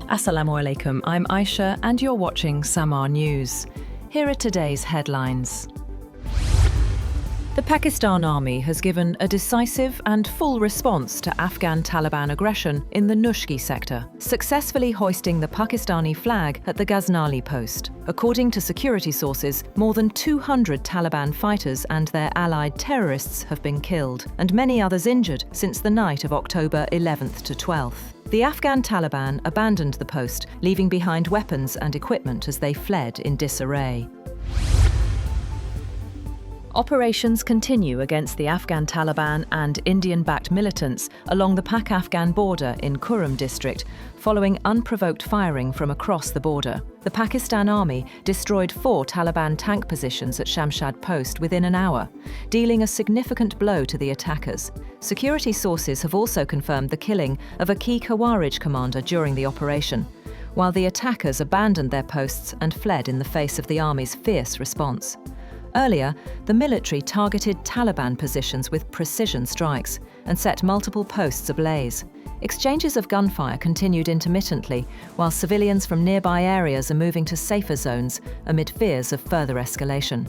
Assalamu alaikum, I'm Aisha and you're watching Samaa News. Here are today's headlines. The Pakistan Army has given a decisive and full response to Afghan Taliban aggression in the Nushki sector, successfully hoisting the Pakistani flag at the Ghaznali post. According to security sources, more than 200 Taliban fighters and their allied terrorists have been killed, and many others injured since the night of October 11th to 12th. The Afghan Taliban abandoned the post, leaving behind weapons and equipment as they fled in disarray. Operations continue against the Afghan Taliban and Indian-backed militants along the Pak-Afghan border in Kurram district, following unprovoked firing from across the border. The Pakistan Army destroyed 4 Taliban tank positions at Shamshad Post within an hour, dealing a significant blow to the attackers. Security sources have also confirmed the killing of a key Khawarij commander during the operation, while the attackers abandoned their posts and fled in the face of the army's fierce response. Earlier, the military targeted Taliban positions with precision strikes and set multiple posts ablaze. Exchanges of gunfire continued intermittently, while civilians from nearby areas are moving to safer zones amid fears of further escalation.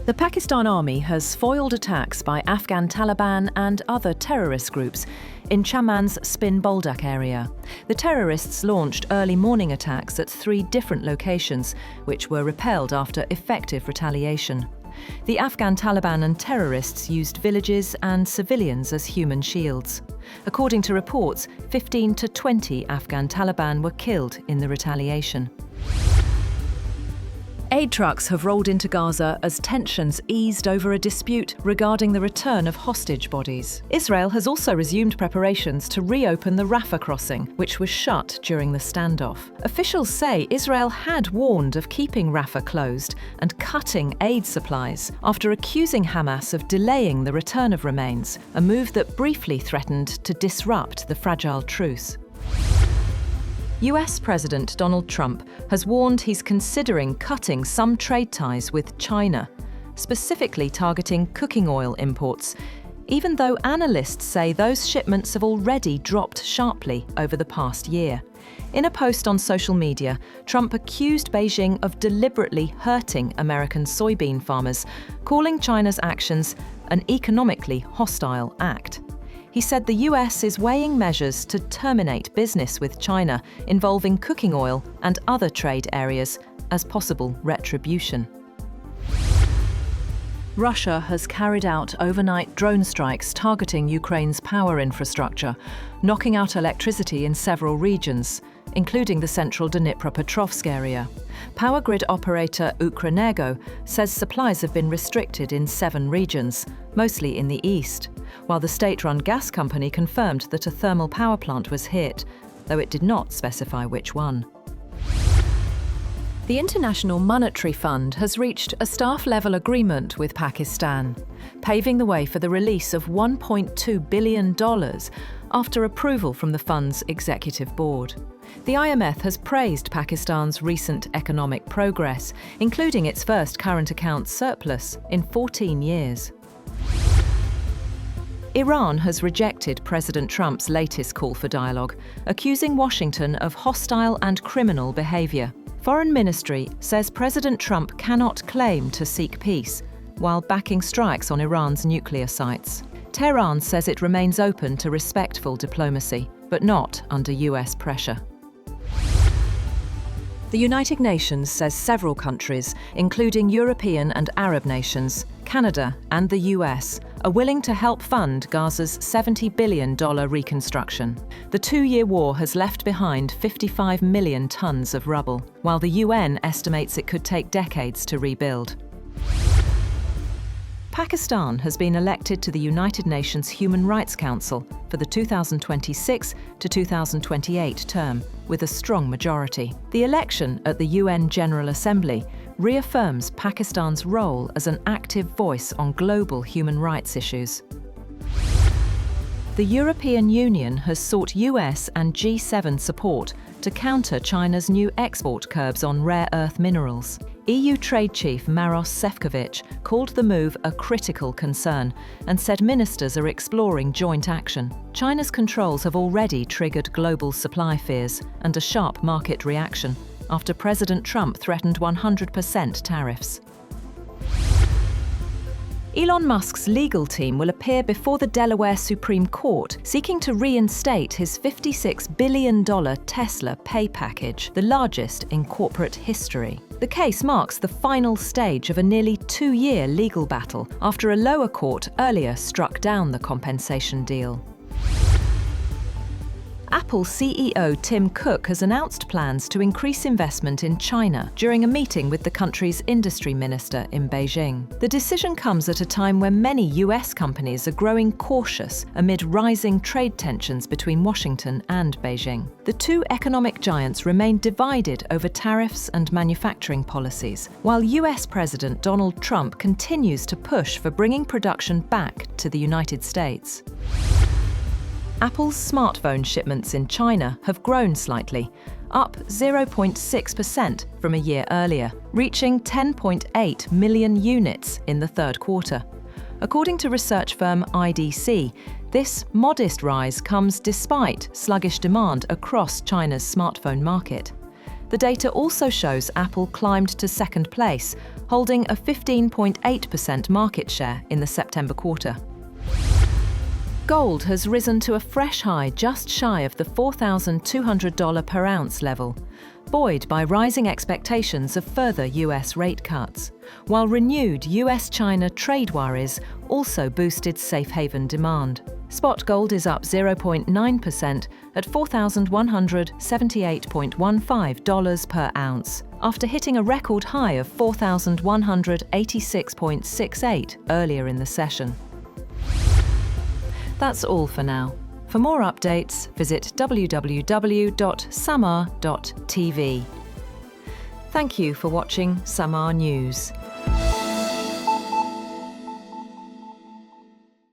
The Pakistan Army has foiled attacks by Afghan Taliban and other terrorist groups in Chaman's Spin Boldak area. The terrorists launched early morning attacks at 3 different locations, which were repelled after effective retaliation. The Afghan Taliban and terrorists used villages and civilians as human shields. According to reports, 15 to 20 Afghan Taliban were killed in the retaliation. Aid trucks have rolled into Gaza as tensions eased over a dispute regarding the return of hostage bodies. Israel has also resumed preparations to reopen the Rafah crossing, which was shut during the standoff. Officials say Israel had warned of keeping Rafah closed and cutting aid supplies after accusing Hamas of delaying the return of remains, a move that briefly threatened to disrupt the fragile truce. US President Donald Trump has warned he's considering cutting some trade ties with China, specifically targeting cooking oil imports, even though analysts say those shipments have already dropped sharply over the past year. In a post on social media, Trump accused Beijing of deliberately hurting American soybean farmers, calling China's actions an economically hostile act. He said the US is weighing measures to terminate business with China involving cooking oil and other trade areas as possible retribution. Russia has carried out overnight drone strikes targeting Ukraine's power infrastructure, knocking out electricity in several regions, including the central Dnipropetrovsk area. Power grid operator Ukrenergo says supplies have been restricted in 7 regions, mostly in the east, while the state-run gas company confirmed that a thermal power plant was hit, though it did not specify which one. The International Monetary Fund has reached a staff-level agreement with Pakistan, paving the way for the release of $1.2 billion after approval from the fund's executive board. The IMF has praised Pakistan's recent economic progress, including its first current account surplus in 14 years. Iran has rejected President Trump's latest call for dialogue, accusing Washington of hostile and criminal behavior. Foreign Ministry says President Trump cannot claim to seek peace while backing strikes on Iran's nuclear sites. Tehran says it remains open to respectful diplomacy, but not under US pressure. The United Nations says several countries, including European and Arab nations, Canada and the US, are willing to help fund Gaza's $70 billion reconstruction. The 2-year war has left behind 55 million tons of rubble, while the UN estimates it could take decades to rebuild. Pakistan has been elected to the United Nations Human Rights Council for the 2026 to 2028 term, with a strong majority. The election at the UN General Assembly reaffirms Pakistan's role as an active voice on global human rights issues. The European Union has sought US and G7 support to counter China's new export curbs on rare earth minerals. EU Trade Chief Maros Sefcovic called the move a critical concern and said ministers are exploring joint action. China's controls have already triggered global supply fears and a sharp market reaction after President Trump threatened 100% tariffs. Elon Musk's legal team will appear before the Delaware Supreme Court, seeking to reinstate his $56 billion Tesla pay package, the largest in corporate history. The case marks the final stage of a nearly 2-year legal battle after a lower court earlier struck down the compensation deal. Apple CEO Tim Cook has announced plans to increase investment in China during a meeting with the country's industry minister in Beijing. The decision comes at a time when many US companies are growing cautious amid rising trade tensions between Washington and Beijing. The two economic giants remain divided over tariffs and manufacturing policies, while US President Donald Trump continues to push for bringing production back to the United States. Apple's smartphone shipments in China have grown slightly, up 0.6% from a year earlier, reaching 10.8 million units in the third quarter. According to research firm IDC, this modest rise comes despite sluggish demand across China's smartphone market. The data also shows Apple climbed to second place, holding a 15.8% market share in the September quarter. Gold has risen to a fresh high just shy of the $4,200 per ounce level, buoyed by rising expectations of further US rate cuts, while renewed US-China trade worries also boosted safe haven demand. Spot gold is up 0.9% at $4,178.15 per ounce, after hitting a record high of $4,186.68 earlier in the session. That's all for now. For more updates, visit www.samaa.tv. Thank you for watching Samaa News.